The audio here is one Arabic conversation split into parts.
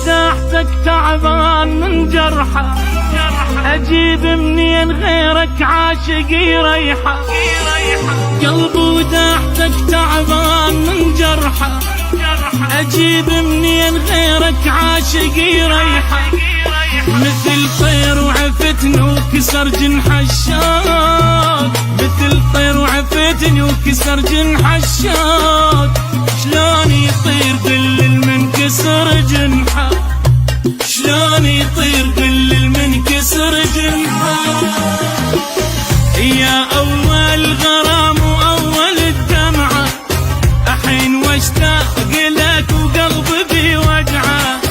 تحتك تعبان من جرحه، أجيب منين غيرك عاشق يريحه. قلبي تحتك تعبان من جرحه، أجيب منين غيرك عاشق يريحه. مثل طير وعفتني وكسر جنح الشوق، مثل طير وعفتني وكسر جنح الشوق. شلون يطير ظل من كسر جنحه، شلون يطير ظل من كسر جنحه. يا أول غرام وأول الدمعة، أحين واشتاق لك وقلبي بوجعه.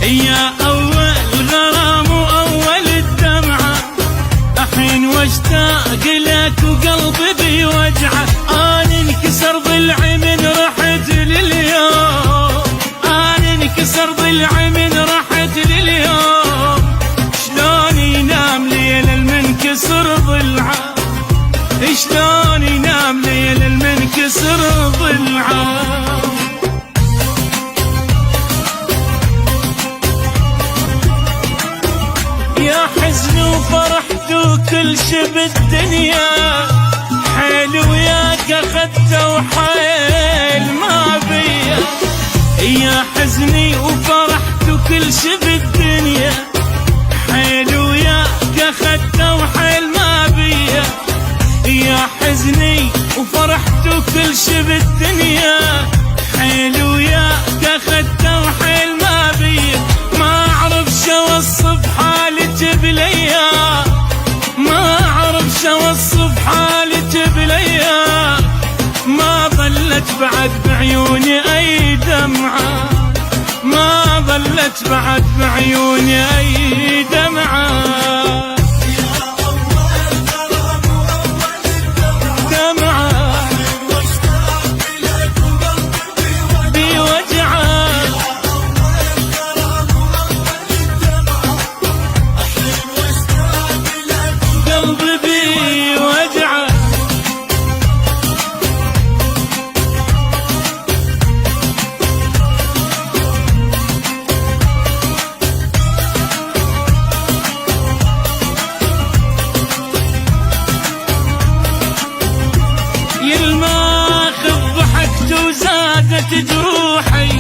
يا أول غرام وأول الدمعة، أحين واشتاق لك وقلبي بوجعه. أنا انكسر ضلعي من رحت لليوم، أنا انكسر ضلعي من رحت لليوم. شلون ينام ليل المنكسر ضلعه، شلون ينام ليل المنكسر ضلعه. يا حزن وفرحت وكل شي بالدنيا، حيل وياك اخذته وحيل ما بيا. يا حزني وفرحت وكل شي بالدنيا، حيل وياك اخذته وحيل ما بيا. يا حزني وفرحت وكل شي بالدنيا، حيل وياك اخذته وحيل ما بيا. ما اعرف شو اوصف حالتي بالايام، ما اعرف شو اوصف حالتي بالايام. ما ظلت بعد بعيوني اي دمعه، ما ظلت بعد بعيوني اي دمعه. جروحي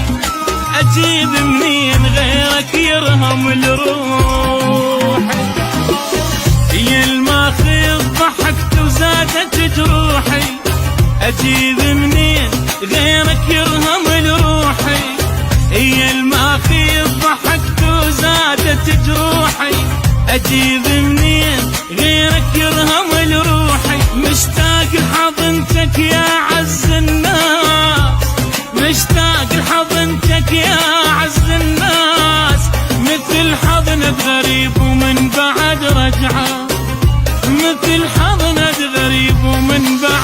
أجيب منين غيرك يرهم لروحي. يا الماخذ ضحكت وزادت جروحي، أجيب منين غيرك يرهم لروحي. يا الماخذ ضحكت وزادت جروحي، أجيب منين غيرك يرهم لروحي. مشتاق لحضنتك يا عز الناس، مشتاق لحضنتك يا عز الناس. مثل حضنة غريب ومن بعد رجعه، مثل حضنة غريب ومن بعد